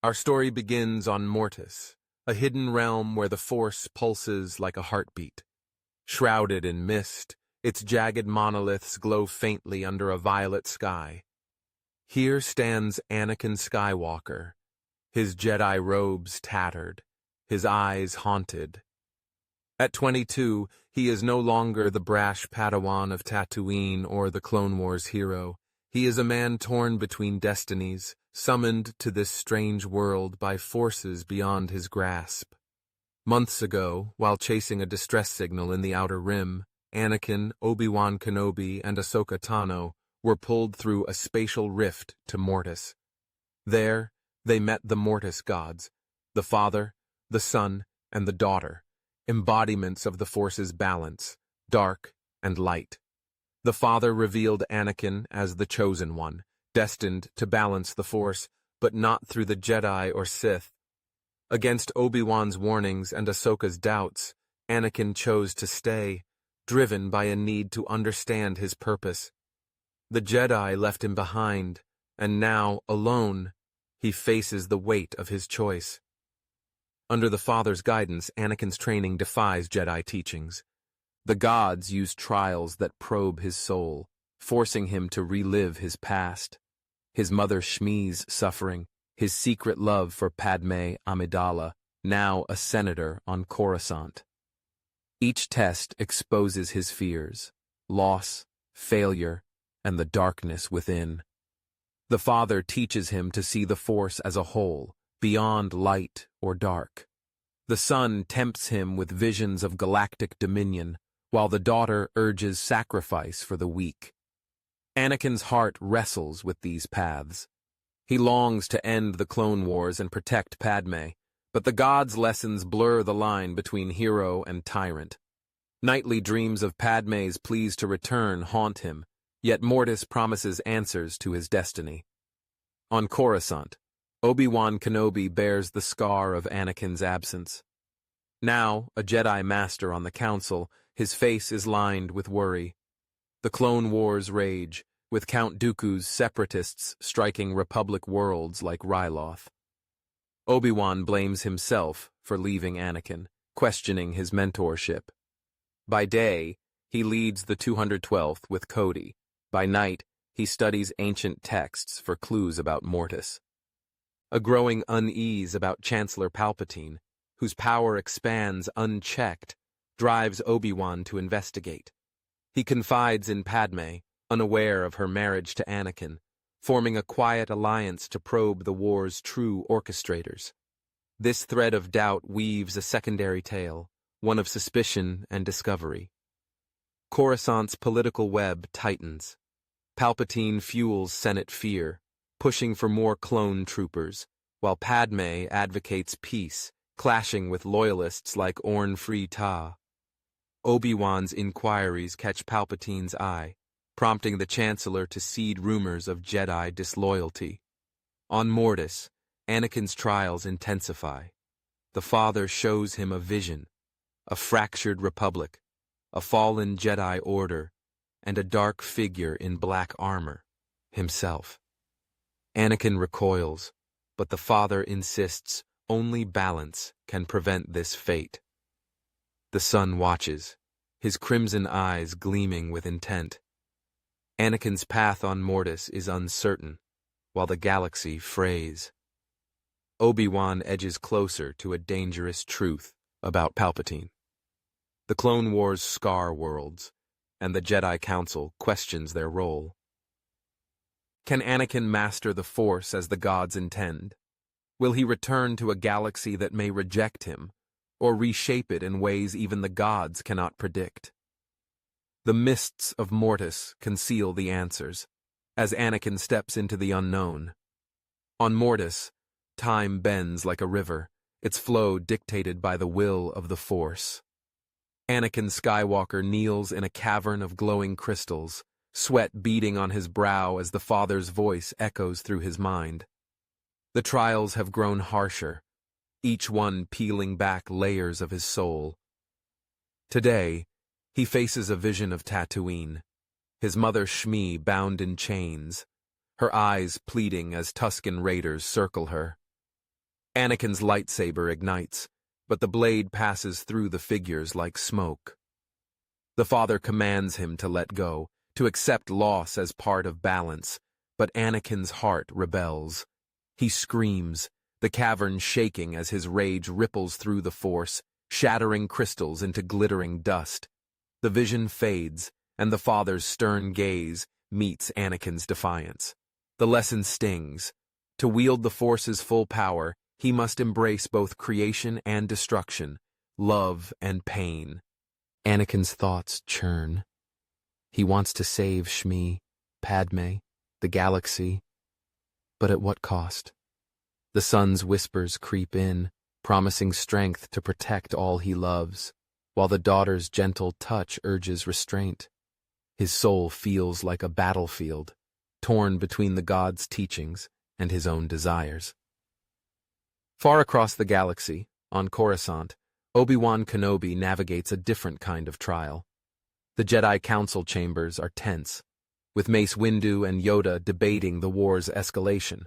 Our story begins on Mortis, a hidden realm where the Force pulses like a heartbeat. Shrouded in mist, its jagged monoliths glow faintly under a violet sky. Here stands Anakin Skywalker, his Jedi robes tattered, his eyes haunted. At 22, he is no longer the brash Padawan of Tatooine or the Clone Wars hero. He is a man torn between destinies, summoned to this strange world by forces beyond his grasp. Months ago, while chasing a distress signal in the Outer Rim, Anakin, Obi-Wan Kenobi, and Ahsoka Tano were pulled through a spatial rift to Mortis. There, they met the Mortis Gods, the Father, the Son, and the Daughter, embodiments of the Force's balance, dark and light. The Father revealed Anakin as the Chosen One, destined to balance the Force, but not through the Jedi or Sith. Against Obi-Wan's warnings and Ahsoka's doubts, Anakin chose to stay, driven by a need to understand his purpose. The Jedi left him behind, and now, alone, he faces the weight of his choice. Under the Father's guidance, Anakin's training defies Jedi teachings. The gods use trials that probe his soul, forcing him to relive his past. His mother Shmi's suffering, his secret love for Padme Amidala, now a senator on Coruscant. Each test exposes his fears, loss, failure, and the darkness within. The Father teaches him to see the Force as a whole, beyond light or dark. The Son tempts him with visions of galactic dominion, while the Daughter urges sacrifice for the weak. Anakin's heart wrestles with these paths. He longs to end the Clone Wars and protect Padme, but the gods' lessons blur the line between hero and tyrant. Nightly dreams of Padme's pleas to return haunt him, yet Mortis promises answers to his destiny. On Coruscant, Obi-Wan Kenobi bears the scar of Anakin's absence. Now, a Jedi Master on the Council, his face is lined with worry. The Clone Wars rage, with Count Dooku's separatists striking Republic worlds like Ryloth. Obi-Wan blames himself for leaving Anakin, questioning his mentorship. By day, he leads the 212th with Cody. By night, he studies ancient texts for clues about Mortis. A growing unease about Chancellor Palpatine, whose power expands unchecked, drives Obi-Wan to investigate. He confides in Padme, unaware of her marriage to Anakin, forming a quiet alliance to probe the war's true orchestrators. This thread of doubt weaves a secondary tale, one of suspicion and discovery. Coruscant's political web tightens. Palpatine fuels Senate fear, pushing for more clone troopers, while Padme advocates peace, clashing with loyalists like Orn Free Taa. Obi-Wan's inquiries catch Palpatine's eye, prompting the Chancellor to seed rumors of Jedi disloyalty. On Mortis, Anakin's trials intensify. The Father shows him a vision, a fractured republic, a fallen Jedi order, and a dark figure in black armor, himself. Anakin recoils, but the Father insists only balance can prevent this fate. The Son watches, his crimson eyes gleaming with intent. Anakin's path on Mortis is uncertain, while the galaxy frays. Obi-Wan edges closer to a dangerous truth about Palpatine. The Clone Wars scar worlds, and the Jedi Council questions their role. Can Anakin master the Force as the gods intend? Will he return to a galaxy that may reject him, or reshape it in ways even the gods cannot predict? The mists of Mortis conceal the answers, as Anakin steps into the unknown. On Mortis, time bends like a river, its flow dictated by the will of the Force. Anakin Skywalker kneels in a cavern of glowing crystals, sweat beading on his brow as the Father's voice echoes through his mind. The trials have grown harsher, each one peeling back layers of his soul. Today, he faces a vision of Tatooine, his mother Shmi bound in chains, her eyes pleading as Tusken raiders circle her. Anakin's lightsaber ignites, but the blade passes through the figures like smoke. The father commands him to let go, to accept loss as part of balance, but Anakin's heart rebels. He screams, the cavern shaking as his rage ripples through the Force, shattering crystals into glittering dust. The vision fades, and the father's stern gaze meets Anakin's defiance. The lesson stings. To wield the Force's full power, he must embrace both creation and destruction, love and pain. Anakin's thoughts churn. He wants to save Shmi, Padme, the galaxy, but at what cost? The son's whispers creep in, promising strength to protect all he loves, while the daughter's gentle touch urges restraint. His soul feels like a battlefield, torn between the gods' teachings and his own desires. Far across the galaxy, on Coruscant, Obi-Wan Kenobi navigates a different kind of trial. The Jedi Council chambers are tense, with Mace Windu and Yoda debating the war's escalation.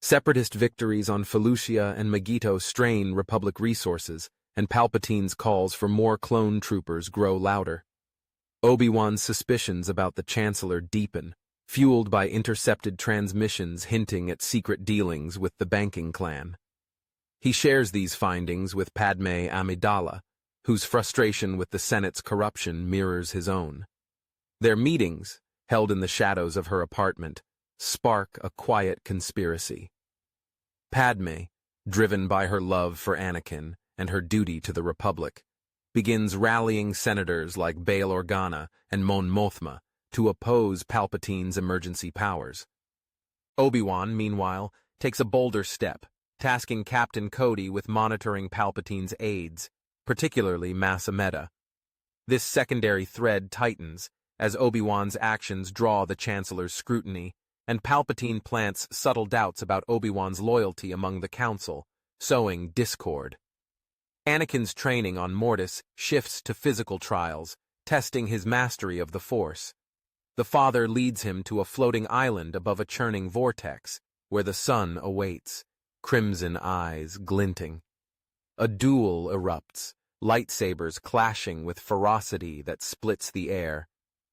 Separatist victories on Felucia and Megiddo strain Republic resources, and Palpatine's calls for more clone troopers grow louder. Obi-Wan's suspicions about the Chancellor deepen, fueled by intercepted transmissions hinting at secret dealings with the banking clan. He shares these findings with Padme Amidala, whose frustration with the Senate's corruption mirrors his own. Their meetings, held in the shadows of her apartment, spark a quiet conspiracy. Padme, driven by her love for Anakin and her duty to the Republic, begins rallying senators like Bail Organa and Mon Mothma to oppose Palpatine's emergency powers. Obi-Wan, meanwhile, takes a bolder step, tasking Captain Cody with monitoring Palpatine's aides, particularly Mas Amedda. This secondary thread tightens as Obi-Wan's actions draw the Chancellor's scrutiny, and Palpatine plants subtle doubts about Obi-Wan's loyalty among the Council, sowing discord. Anakin's training on Mortis shifts to physical trials, testing his mastery of the Force. The father leads him to a floating island above a churning vortex, where the sun awaits, crimson eyes glinting. A duel erupts, lightsabers clashing with ferocity that splits the air.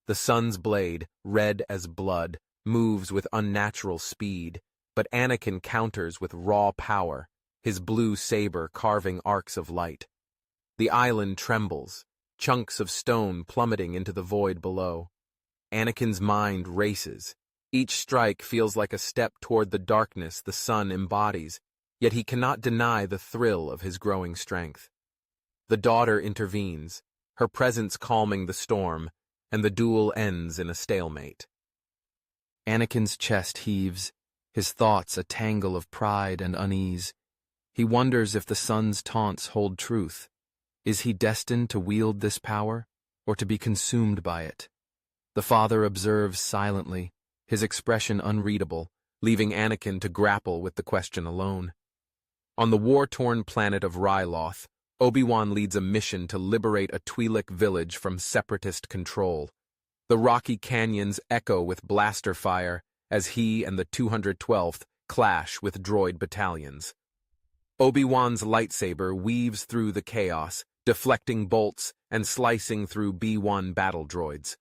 The sun's blade, red as blood, moves with unnatural speed, but Anakin counters with raw power, his blue saber carving arcs of light. The island trembles, chunks of stone plummeting into the void below. Anakin's mind races. Each strike feels like a step toward the darkness the sun embodies, yet he cannot deny the thrill of his growing strength. The daughter intervenes, her presence calming the storm, and the duel ends in a stalemate. Anakin's chest heaves, his thoughts a tangle of pride and unease. He wonders if the son's taunts hold truth. Is he destined to wield this power, or to be consumed by it? The father observes silently, his expression unreadable, leaving Anakin to grapple with the question alone. On the war-torn planet of Ryloth, Obi-Wan leads a mission to liberate a Twi'lek village from separatist control. The rocky canyons echo with blaster fire as he and the 212th clash with droid battalions. Obi-Wan's lightsaber weaves through the chaos, deflecting bolts and slicing through B-1 battle droids.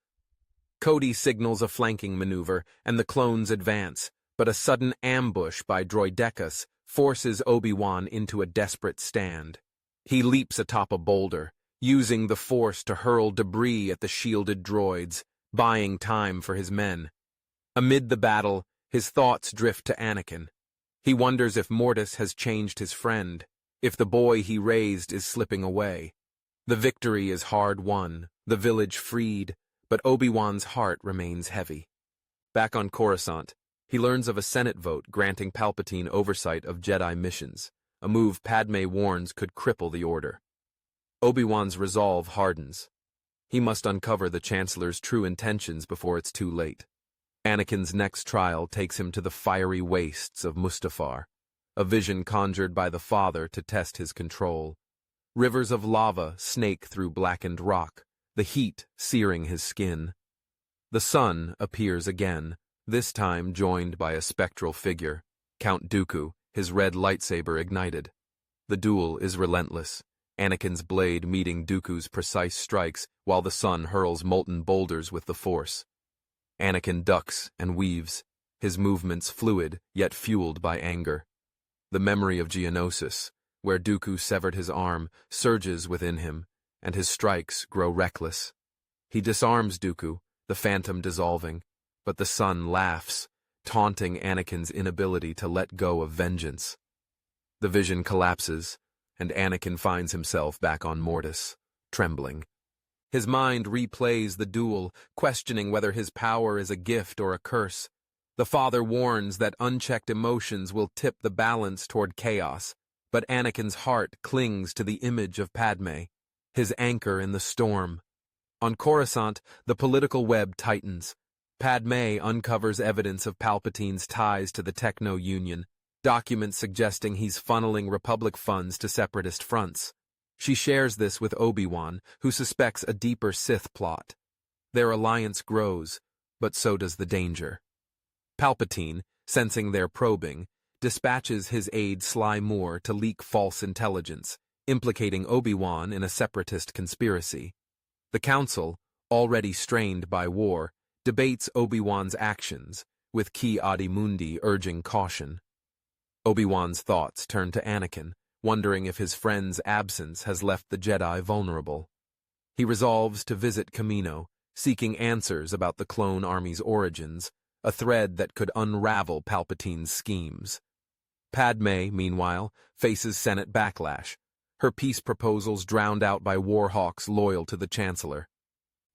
Cody signals a flanking maneuver, and the clones advance, but a sudden ambush by Droidecus forces Obi-Wan into a desperate stand. He leaps atop a boulder, using the Force to hurl debris at the shielded droids, buying time for his men. Amid the battle, his thoughts drift to Anakin. He wonders if Mortis has changed his friend, if the boy he raised is slipping away. The victory is hard won, the village freed, but Obi-Wan's heart remains heavy. Back on Coruscant, he learns of a Senate vote granting Palpatine oversight of Jedi missions, a move Padme warns could cripple the Order. Obi-Wan's resolve hardens. He must uncover the Chancellor's true intentions before it's too late. Anakin's next trial takes him to the fiery wastes of Mustafar, a vision conjured by the father to test his control. Rivers of lava snake through blackened rock, the heat searing his skin. The sun appears again, this time joined by a spectral figure, Count Dooku, his red lightsaber ignited. The duel is relentless, Anakin's blade meeting Dooku's precise strikes while the sun hurls molten boulders with the Force. Anakin ducks and weaves, his movements fluid yet fueled by anger. The memory of Geonosis, where Dooku severed his arm, surges within him, and his strikes grow reckless. He disarms Dooku, the phantom dissolving, but the sun laughs, taunting Anakin's inability to let go of vengeance. The vision collapses, and Anakin finds himself back on Mortis, trembling. His mind replays the duel, questioning whether his power is a gift or a curse. The father warns that unchecked emotions will tip the balance toward chaos, but Anakin's heart clings to the image of Padme, his anchor in the storm. On Coruscant, the political web tightens. Padme uncovers evidence of Palpatine's ties to the Techno-Union, documents suggesting he's funneling Republic funds to separatist fronts. She shares this with Obi-Wan, who suspects a deeper Sith plot. Their alliance grows, but so does the danger. Palpatine, sensing their probing, dispatches his aide Sly Moore to leak false intelligence, implicating Obi-Wan in a separatist conspiracy. The Council, already strained by war, debates Obi-Wan's actions, with Ki-Adi-Mundi urging caution. Obi-Wan's thoughts turn to Anakin, wondering if his friend's absence has left the Jedi vulnerable. He resolves to visit Kamino, seeking answers about the clone army's origins, a thread that could unravel Palpatine's schemes. Padme, meanwhile, faces Senate backlash, her peace proposals drowned out by warhawks loyal to the Chancellor.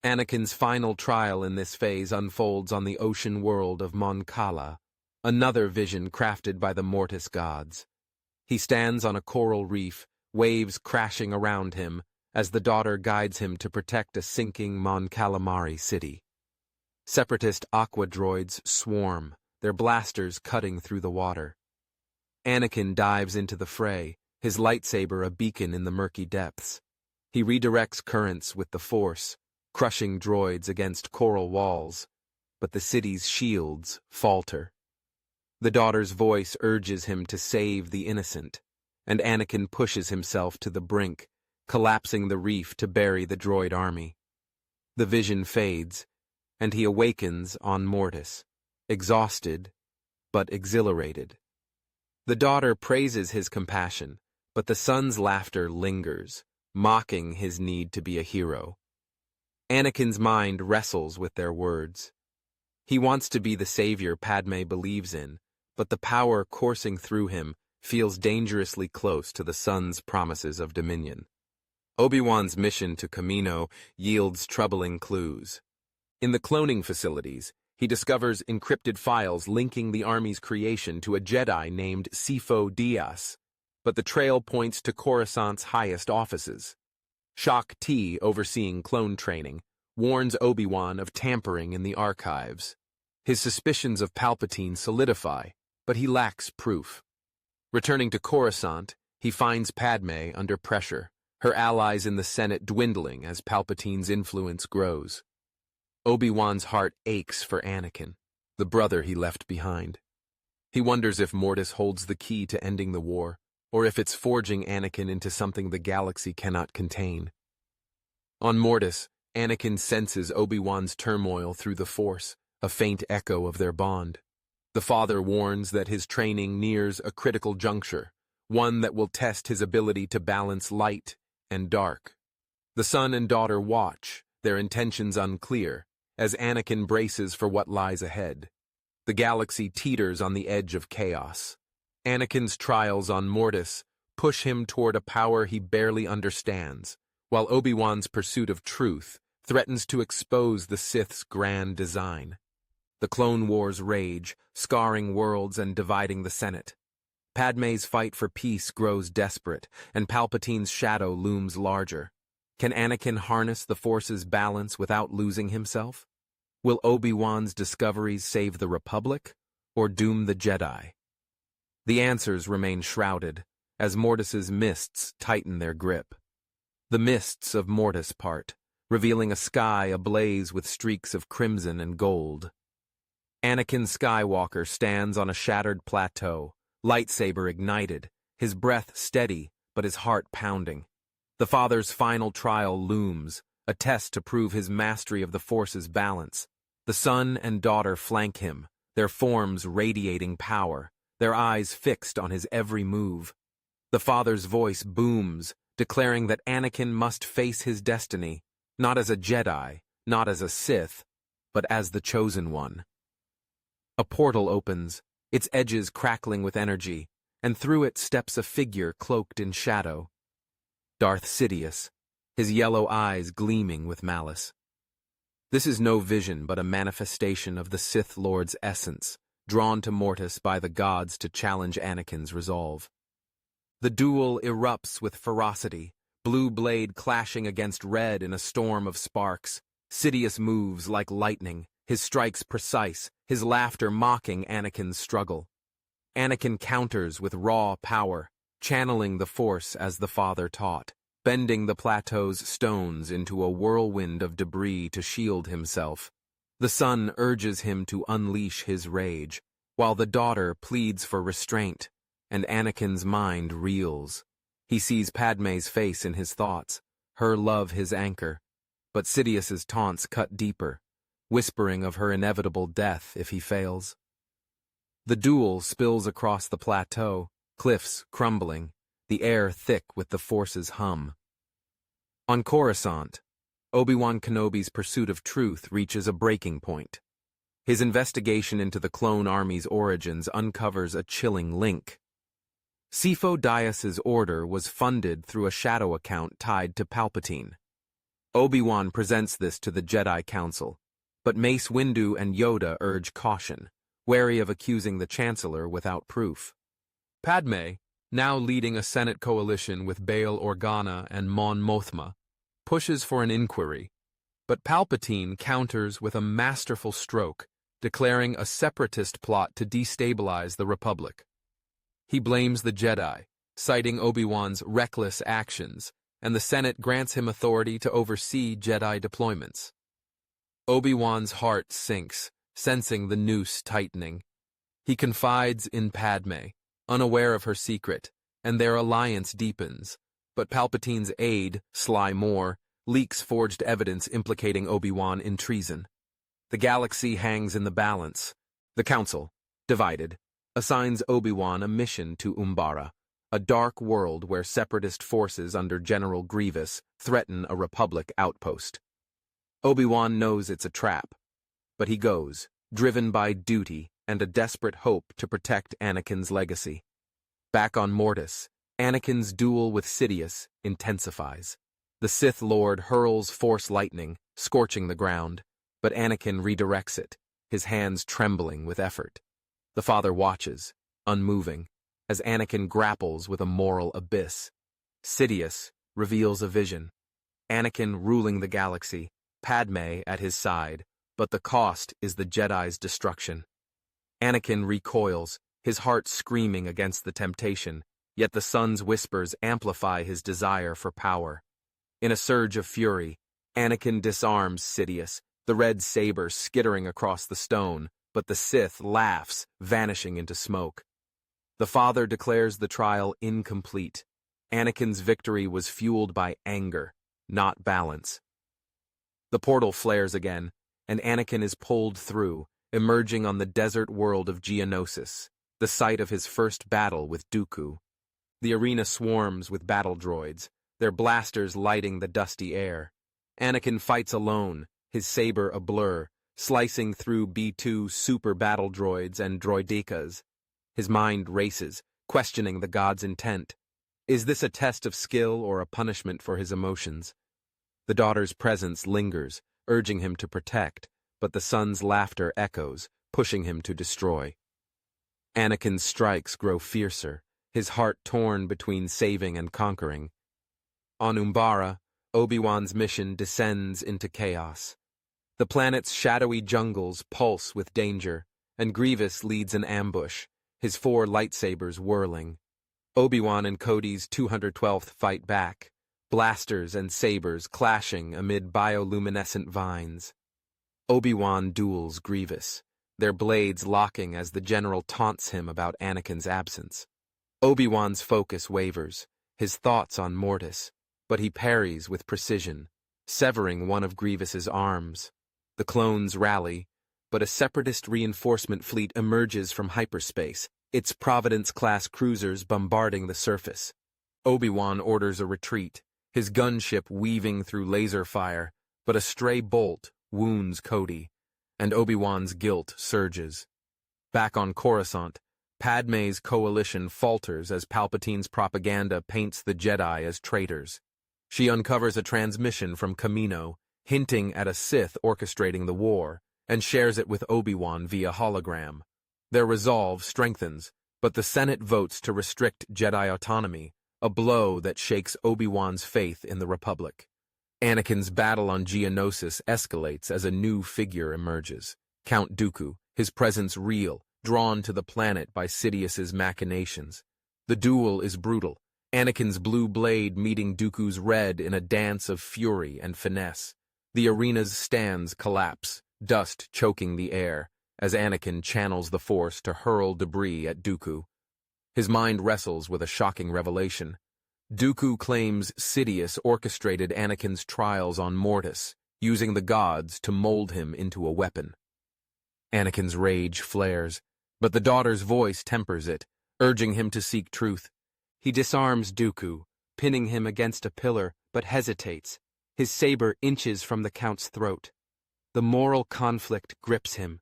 Anakin's final trial in this phase unfolds on the ocean world of Mon Cala, another vision crafted by the Mortis Gods. He stands on a coral reef, waves crashing around him, as the daughter guides him to protect a sinking Mon Calamari city. Separatist aqua droids swarm, their blasters cutting through the water. Anakin dives into the fray, his lightsaber a beacon in the murky depths. He redirects currents with the Force, crushing droids against coral walls, but the city's shields falter. The daughter's voice urges him to save the innocent, and Anakin pushes himself to the brink, collapsing the reef to bury the droid army. The vision fades, and he awakens on Mortis, exhausted but exhilarated. The daughter praises his compassion, but the son's laughter lingers, mocking his need to be a hero. Anakin's mind wrestles with their words. He wants to be the savior Padme believes in, but the power coursing through him feels dangerously close to the son's promises of dominion. Obi-Wan's mission to Kamino yields troubling clues. In the cloning facilities, he discovers encrypted files linking the army's creation to a Jedi named Sifo Dyas, but the trail points to Coruscant's highest offices. Shak Ti, overseeing clone training, warns Obi-Wan of tampering in the archives. His suspicions of Palpatine solidify, but he lacks proof. Returning to Coruscant, he finds Padme under pressure, her allies in the Senate dwindling as Palpatine's influence grows. Obi-Wan's heart aches for Anakin, the brother he left behind. He wonders if Mortis holds the key to ending the war, or if it's forging Anakin into something the galaxy cannot contain. On Mortis, Anakin senses Obi-Wan's turmoil through the Force, a faint echo of their bond. The father warns that his training nears a critical juncture, one that will test his ability to balance light and dark. The son and daughter watch, their intentions unclear, as Anakin braces for what lies ahead. The galaxy teeters on the edge of chaos. Anakin's trials on Mortis push him toward a power he barely understands, while Obi-Wan's pursuit of truth threatens to expose the Sith's grand design. The Clone Wars rage, scarring worlds and dividing the Senate. Padme's fight for peace grows desperate, and Palpatine's shadow looms larger. Can Anakin harness the Force's balance without losing himself? Will Obi-Wan's discoveries save the Republic, or doom the Jedi? The answers remain shrouded, as Mortis's mists tighten their grip. The mists of Mortis part, revealing a sky ablaze with streaks of crimson and gold. Anakin Skywalker stands on a shattered plateau, lightsaber ignited, his breath steady, but his heart pounding. The father's final trial looms, a test to prove his mastery of the Force's balance. The son and daughter flank him, their forms radiating power, their eyes fixed on his every move. The father's voice booms, declaring that Anakin must face his destiny, not as a Jedi, not as a Sith, but as the chosen one. A portal opens, its edges crackling with energy, and through it steps a figure cloaked in shadow. Darth Sidious, his yellow eyes gleaming with malice. This is no vision but a manifestation of the Sith Lord's essence, drawn to Mortis by the gods to challenge Anakin's resolve. The duel erupts with ferocity, blue blade clashing against red in a storm of sparks. Sidious moves like lightning, his strikes precise, his laughter mocking Anakin's struggle. Anakin counters with raw power, channeling the Force as the father taught, bending the plateau's stones into a whirlwind of debris to shield himself. The son urges him to unleash his rage, while the daughter pleads for restraint, and Anakin's mind reels. He sees Padme's face in his thoughts, her love his anchor, but Sidious's taunts cut deeper, whispering of her inevitable death if he fails. The duel spills across the plateau, cliffs crumbling, the air thick with the Force's hum. On Coruscant, Obi-Wan Kenobi's pursuit of truth reaches a breaking point. His investigation into the clone army's origins uncovers a chilling link. Sifo Dyas's order was funded through a shadow account tied to Palpatine. Obi-Wan presents this to the Jedi Council, but Mace Windu and Yoda urge caution, wary of accusing the Chancellor without proof. Padme, now leading a Senate coalition with Bail Organa and Mon Mothma, pushes for an inquiry, but Palpatine counters with a masterful stroke, declaring a separatist plot to destabilize the Republic. He blames the Jedi, citing Obi-Wan's reckless actions, and the Senate grants him authority to oversee Jedi deployments. Obi-Wan's heart sinks, sensing the noose tightening. He confides in Padme, unaware of her secret, and their alliance deepens, but Palpatine's aide, Sly Moore, leaks forged evidence implicating Obi-Wan in treason. The galaxy hangs in the balance. The Council, divided, assigns Obi-Wan a mission to Umbara, a dark world where separatist forces under General Grievous threaten a Republic outpost. Obi-Wan knows it's a trap, but he goes, driven by duty and a desperate hope to protect Anakin's legacy. Back on Mortis, Anakin's duel with Sidious intensifies. The Sith Lord hurls Force lightning, scorching the ground, but Anakin redirects it, his hands trembling with effort. The father watches, unmoving, as Anakin grapples with a moral abyss. Sidious reveals a vision. Anakin ruling the galaxy, Padme at his side, but the cost is the Jedi's destruction. Anakin recoils, his heart screaming against the temptation, yet the son's whispers amplify his desire for power. In a surge of fury, Anakin disarms Sidious, the red saber skittering across the stone, but the Sith laughs, vanishing into smoke. The father declares the trial incomplete. Anakin's victory was fueled by anger, not balance. The portal flares again, and Anakin is pulled through, emerging on the desert world of Geonosis, the site of his first battle with Dooku. The arena swarms with battle droids, their blasters lighting the dusty air. Anakin fights alone, his saber a blur, slicing through B-2 super battle droids and droidekas. His mind races, questioning the god's intent. Is this a test of skill or a punishment for his emotions? The daughter's presence lingers, urging him to protect, but the son's laughter echoes, pushing him to destroy. Anakin's strikes grow fiercer, his heart torn between saving and conquering. On Umbara, Obi-Wan's mission descends into chaos. The planet's shadowy jungles pulse with danger, and Grievous leads an ambush, his 4 lightsabers whirling. Obi-Wan and Cody's 212th fight back, blasters and sabers clashing amid bioluminescent vines. Obi-Wan duels Grievous, their blades locking as the general taunts him about Anakin's absence. Obi-Wan's focus wavers, his thoughts on Mortis, but he parries with precision, severing one of Grievous's arms. The clones rally, but a separatist reinforcement fleet emerges from hyperspace, its Providence-class cruisers bombarding the surface. Obi-Wan orders a retreat, his gunship weaving through laser fire, but a stray bolt wounds Cody, and Obi-Wan's guilt surges. Back on Coruscant, Padme's coalition falters as Palpatine's propaganda paints the Jedi as traitors. She uncovers a transmission from Kamino, hinting at a Sith orchestrating the war, and shares it with Obi-Wan via hologram. Their resolve strengthens, but the Senate votes to restrict Jedi autonomy, a blow that shakes Obi-Wan's faith in the Republic. Anakin's battle on Geonosis escalates as a new figure emerges. Count Dooku, his presence real, drawn to the planet by Sidious's machinations. The duel is brutal, Anakin's blue blade meeting Dooku's red in a dance of fury and finesse. The arena's stands collapse, dust choking the air, as Anakin channels the Force to hurl debris at Dooku. His mind wrestles with a shocking revelation. Dooku claims Sidious orchestrated Anakin's trials on Mortis, using the gods to mold him into a weapon. Anakin's rage flares, but the daughter's voice tempers it, urging him to seek truth. He disarms Dooku, pinning him against a pillar, but hesitates. His saber inches from the Count's throat. The moral conflict grips him.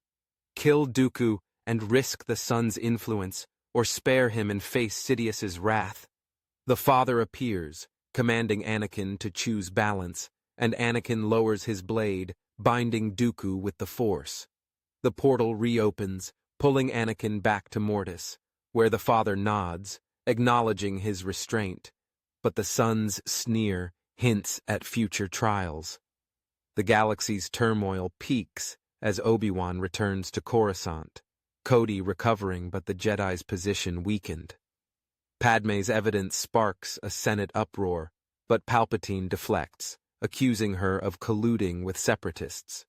Kill Dooku and risk the son's influence, or spare him and face Sidious's wrath. The father appears, commanding Anakin to choose balance, and Anakin lowers his blade, binding Dooku with the Force. The portal reopens, pulling Anakin back to Mortis, where the father nods, acknowledging his restraint, but the son's sneer hints at future trials. The galaxy's turmoil peaks as Obi-Wan returns to Coruscant, Cody recovering but the Jedi's position weakened. Padme's evidence sparks a Senate uproar, but Palpatine deflects, accusing her of colluding with separatists.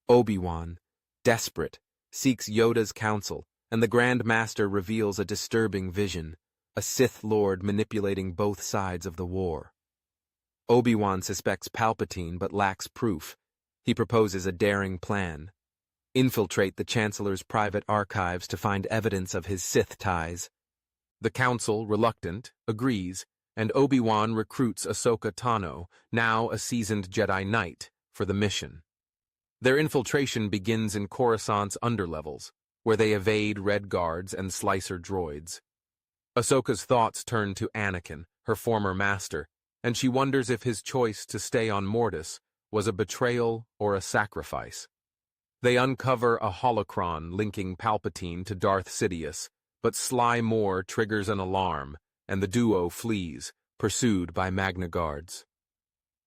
Obi-Wan, desperate, seeks Yoda's counsel, and the Grand Master reveals a disturbing vision, a Sith Lord manipulating both sides of the war. Obi-Wan suspects Palpatine but lacks proof. He proposes a daring plan. Infiltrate the Chancellor's private archives to find evidence of his Sith ties. The Council, reluctant, agrees, and Obi-Wan recruits Ahsoka Tano, now a seasoned Jedi Knight, for the mission. Their infiltration begins in Coruscant's underlevels, where they evade Red Guards and Slicer droids. Ahsoka's thoughts turn to Anakin, her former master, and she wonders if his choice to stay on Mortis was a betrayal or a sacrifice. They uncover a holocron linking Palpatine to Darth Sidious, but Sly Moore triggers an alarm, and the duo flees, pursued by Magna Guards.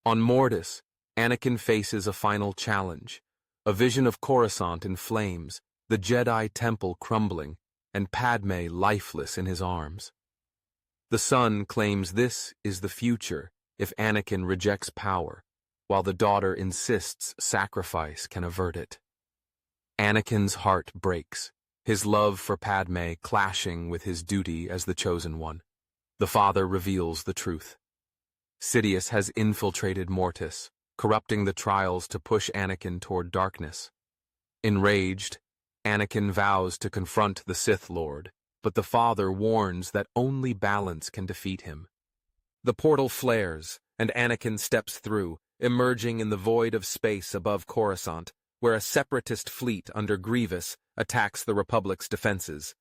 On Mortis, Anakin faces a final challenge, a vision of Coruscant in flames, the Jedi Temple crumbling, and Padme lifeless in his arms. The son claims this is the future if Anakin rejects power, while the daughter insists sacrifice can avert it. Anakin's heart breaks, his love for Padme clashing with his duty as the chosen one. The father reveals the truth. Sidious has infiltrated Mortis, corrupting the trials to push Anakin toward darkness. Enraged, Anakin vows to confront the Sith Lord, but the father warns that only balance can defeat him. The portal flares, and Anakin steps through, emerging in the void of space above Coruscant, where a separatist fleet under Grievous attacks the Republic's defenses.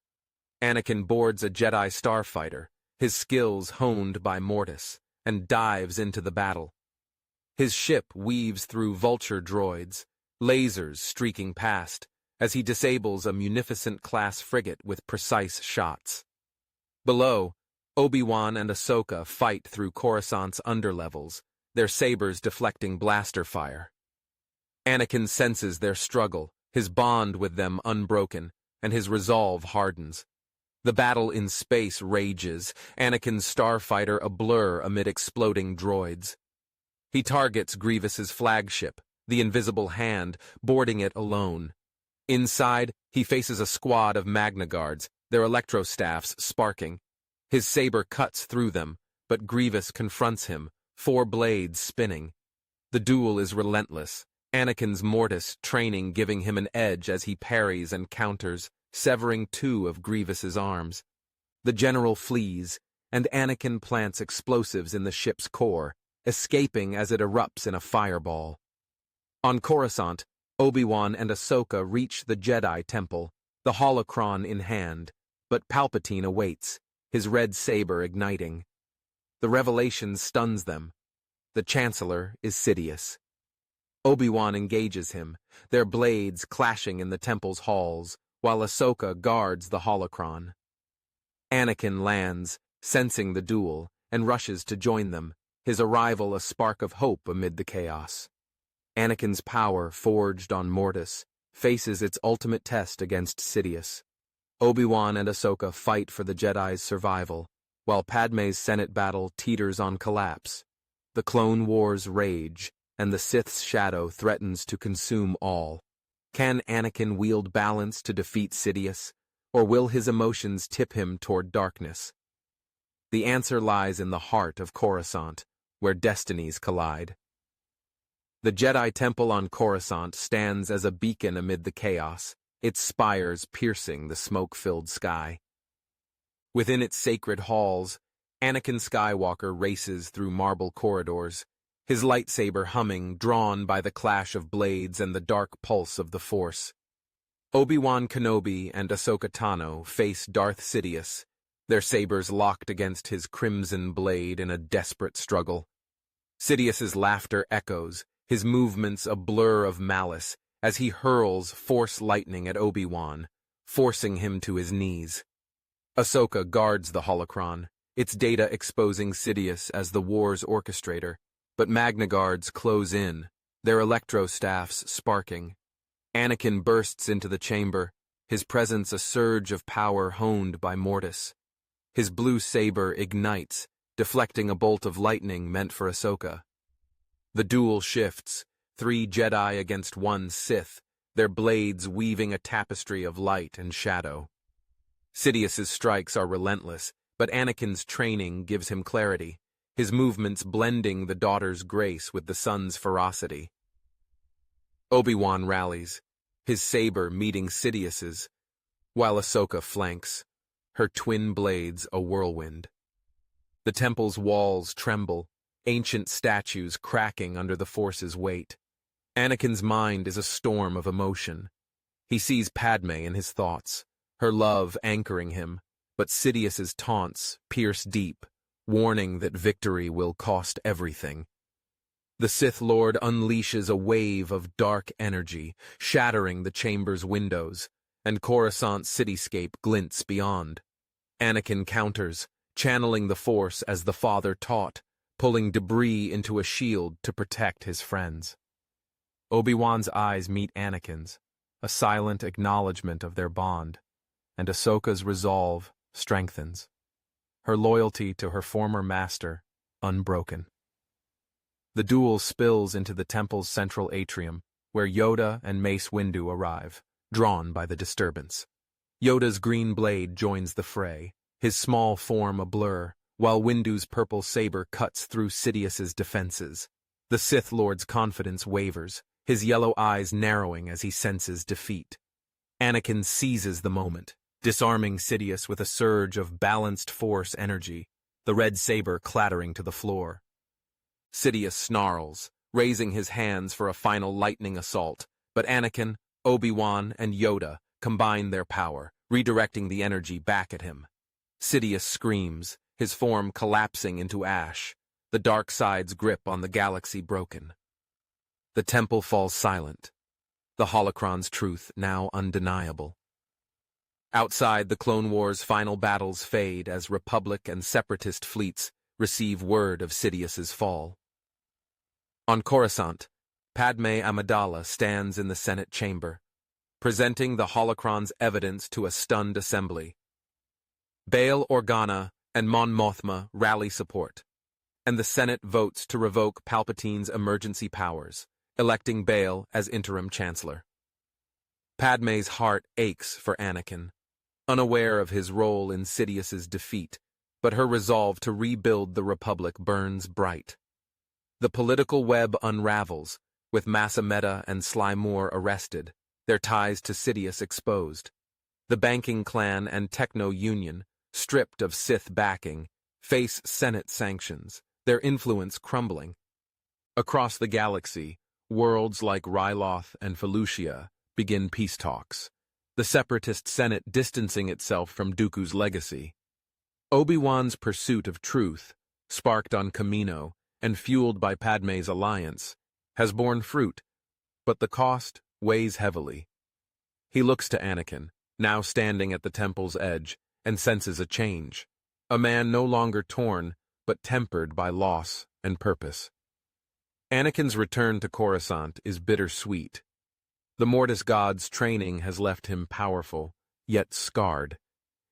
Anakin boards a Jedi starfighter, his skills honed by Mortis, and dives into the battle. His ship weaves through vulture droids, lasers streaking past, as he disables a munificent-class frigate with precise shots. Below, Obi-Wan and Ahsoka fight through Coruscant's underlevels, their sabers deflecting blaster fire. Anakin senses their struggle, his bond with them unbroken, and his resolve hardens. The battle in space rages, Anakin's starfighter a blur amid exploding droids. He targets Grievous's flagship, the Invisible Hand, boarding it alone. Inside, he faces a squad of Magna Guards, their electrostaffs sparking. His saber cuts through them, but Grievous confronts him, 4 blades spinning. The duel is relentless, Anakin's Mortis training giving him an edge as he parries and counters, severing 2 of Grievous's arms. The general flees, and Anakin plants explosives in the ship's core, escaping as it erupts in a fireball. On Coruscant, Obi-Wan and Ahsoka reach the Jedi Temple, the holocron in hand, but Palpatine awaits, his red saber igniting. The revelation stuns them. The Chancellor is Sidious. Obi-Wan engages him, their blades clashing in the temple's halls, while Ahsoka guards the holocron. Anakin lands, sensing the duel, and rushes to join them, his arrival a spark of hope amid the chaos. Anakin's power, forged on Mortis, faces its ultimate test against Sidious. Obi-Wan and Ahsoka fight for the Jedi's survival, while Padme's Senate battle teeters on collapse. The Clone Wars rage, and the Sith's shadow threatens to consume all. Can Anakin wield balance to defeat Sidious, or will his emotions tip him toward darkness? The answer lies in the heart of Coruscant, where destinies collide. The Jedi Temple on Coruscant stands as a beacon amid the chaos, its spires piercing the smoke-filled sky. Within its sacred halls, Anakin Skywalker races through marble corridors, his lightsaber humming, drawn by the clash of blades and the dark pulse of the Force. Obi-Wan Kenobi and Ahsoka Tano face Darth Sidious, their sabers locked against his crimson blade in a desperate struggle. Sidious's laughter echoes, his movements a blur of malice, as he hurls Force lightning at Obi-Wan, forcing him to his knees. Ahsoka guards the holocron, its data exposing Sidious as the war's orchestrator, but Magna Guards close in, their electrostaffs sparking. Anakin bursts into the chamber, his presence a surge of power honed by Mortis. His blue saber ignites, deflecting a bolt of lightning meant for Ahsoka. The duel shifts, 3 Jedi against 1 Sith, their blades weaving a tapestry of light and shadow. Sidious's strikes are relentless, but Anakin's training gives him clarity, his movements blending the daughter's grace with the son's ferocity. Obi-Wan rallies, his saber meeting Sidious's, while Ahsoka flanks, her twin blades a whirlwind. The temple's walls tremble, ancient statues cracking under the Force's weight. Anakin's mind is a storm of emotion. He sees Padme in his thoughts, her love anchoring him, but Sidious's taunts pierce deep, warning that victory will cost everything. The Sith Lord unleashes a wave of dark energy, shattering the chamber's windows, and Coruscant's cityscape glints beyond. Anakin counters, channeling the Force as the father taught, pulling debris into a shield to protect his friends. Obi-Wan's eyes meet Anakin's, a silent acknowledgement of their bond, and Ahsoka's resolve strengthens, her loyalty to her former master unbroken. The duel spills into the temple's central atrium, where Yoda and Mace Windu arrive, drawn by the disturbance. Yoda's green blade joins the fray, his small form a blur, while Windu's purple saber cuts through Sidious's defenses. The Sith Lord's confidence wavers, his yellow eyes narrowing as he senses defeat. Anakin seizes the moment, disarming Sidious with a surge of balanced Force energy, the red saber clattering to the floor. Sidious snarls, raising his hands for a final lightning assault, but Anakin, Obi-Wan, and Yoda combine their power, redirecting the energy back at him. Sidious screams, his form collapsing into ash, the dark side's grip on the galaxy broken. The temple falls silent, the holocron's truth now undeniable. Outside, the Clone Wars' final battles fade as Republic and Separatist fleets receive word of Sidious's fall. On Coruscant, Padme Amidala stands in the Senate chamber, presenting the holocron's evidence to a stunned assembly. Bail Organa and Mon Mothma rally support, and the Senate votes to revoke Palpatine's emergency powers, electing Bail as interim chancellor. Padme's heart aches for Anakin, unaware of his role in Sidious's defeat, but her resolve to rebuild the Republic burns bright. The political web unravels, with Mas Amedda and Sly Moore arrested, their ties to Sidious exposed. The banking clan and techno-union, stripped of Sith backing, face Senate sanctions, their influence crumbling. Across the galaxy, worlds like Ryloth and Felucia begin peace talks, the Separatist Senate distancing itself from Dooku's legacy. Obi-Wan's pursuit of truth, sparked on Kamino and fueled by Padme's alliance, has borne fruit, but the cost weighs heavily. He looks to Anakin, now standing at the temple's edge, and senses a change. A man no longer torn, but tempered by loss and purpose. Anakin's return to Coruscant is bittersweet. The Mortis Gods' training has left him powerful, yet scarred.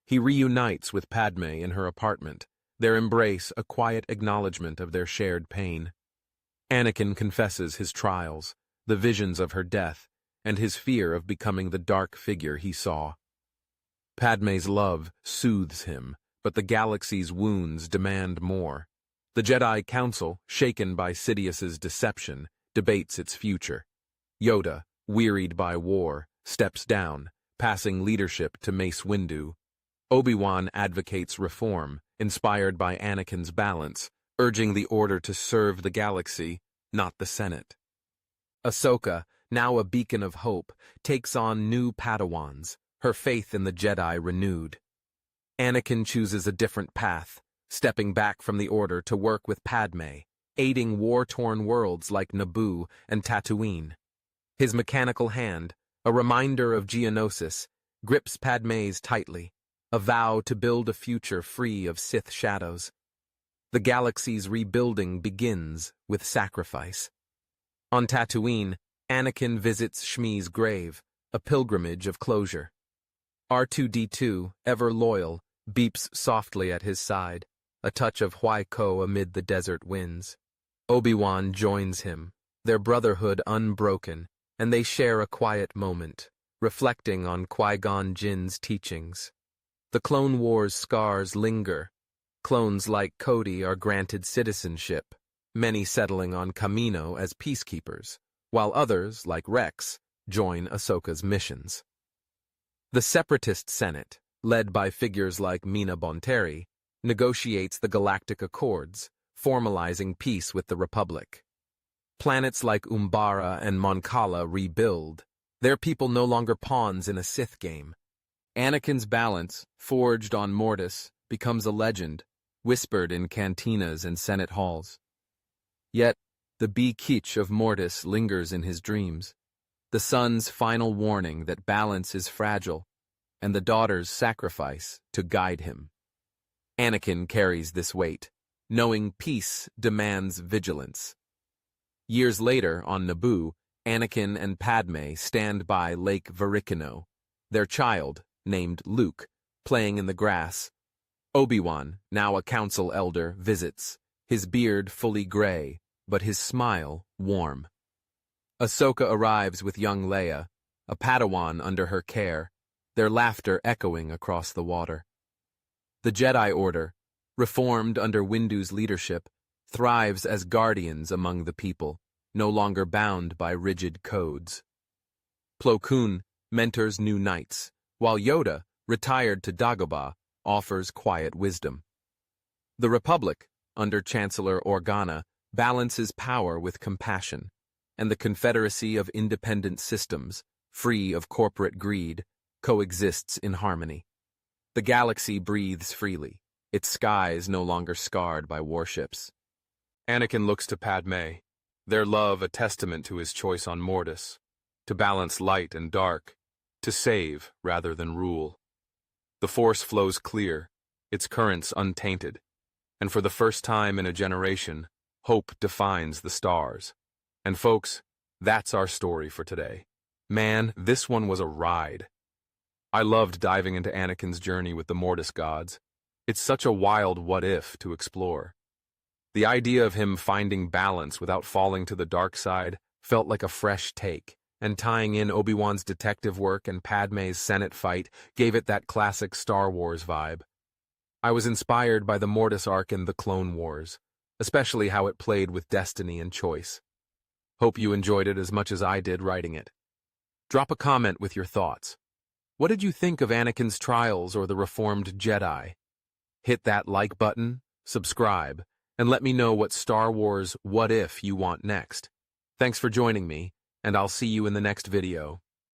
He reunites with Padme in her apartment, their embrace a quiet acknowledgement of their shared pain. Anakin confesses his trials, the visions of her death, and his fear of becoming the dark figure he saw. Padme's love soothes him, but the galaxy's wounds demand more. The Jedi Council, shaken by Sidious's deception, debates its future. Yoda, wearied by war, steps down, passing leadership to Mace Windu. Obi-Wan advocates reform, inspired by Anakin's balance, urging the Order to serve the galaxy, not the Senate. Ahsoka, now a beacon of hope, takes on new Padawans, her faith in the Jedi renewed. Anakin chooses a different path, stepping back from the Order to work with Padme, aiding war-torn worlds like Naboo and Tatooine. His mechanical hand, a reminder of Geonosis, grips Padme's tightly, a vow to build a future free of Sith shadows. The galaxy's rebuilding begins with sacrifice. On Tatooine, Anakin visits Shmi's grave, a pilgrimage of closure. R2-D2, ever loyal, beeps softly at his side, a touch of Huai-Ko amid the desert winds. Obi-Wan joins him, their brotherhood unbroken, and they share a quiet moment, reflecting on Qui-Gon Jinn's teachings. The Clone Wars scars linger. Clones like Cody are granted citizenship, many settling on Kamino as peacekeepers, while others, like Rex, join Ahsoka's missions. The Separatist Senate, led by figures like Mina Bonteri, negotiates the Galactic Accords, formalizing peace with the Republic. Planets like Umbara and Mon Cala rebuild, their people no longer pawns in a Sith game. Anakin's balance, forged on Mortis, becomes a legend, whispered in cantinas and Senate halls. Yet, the Be-Kitch of Mortis lingers in his dreams, the son's final warning that balance is fragile, and the daughter's sacrifice to guide him. Anakin carries this weight, knowing peace demands vigilance. Years later, on Naboo, Anakin and Padme stand by Lake Varikino, their child, named Luke, playing in the grass. Obi-Wan, now a council elder, visits, his beard fully gray, but his smile warm. Ahsoka arrives with young Leia, a Padawan under her care, their laughter echoing across the water. The Jedi Order, reformed under Windu's leadership, thrives as guardians among the people, no longer bound by rigid codes. Plo Koon mentors new knights, while Yoda, retired to Dagobah, offers quiet wisdom. The Republic, under Chancellor Organa, balances power with compassion, and the Confederacy of Independent Systems, free of corporate greed, coexists in harmony. The galaxy breathes freely, its skies no longer scarred by warships. Anakin looks to Padme, their love a testament to his choice on Mortis, to balance light and dark, to save rather than rule. The Force flows clear, its currents untainted, and for the first time in a generation, hope defines the stars. And folks, that's our story for today. Man, this one was a ride. I loved diving into Anakin's journey with the Mortis Gods. It's such a wild what-if to explore. The idea of him finding balance without falling to the dark side felt like a fresh take, and tying in Obi-Wan's detective work and Padme's Senate fight gave it that classic Star Wars vibe. I was inspired by the Mortis arc in The Clone Wars, especially how it played with destiny and choice. Hope you enjoyed it as much as I did writing it. Drop a comment with your thoughts. What did you think of Anakin's trials or the Reformed Jedi? Hit that like button, subscribe, and let me know what Star Wars What If you want next. Thanks for joining me, and I'll see you in the next video.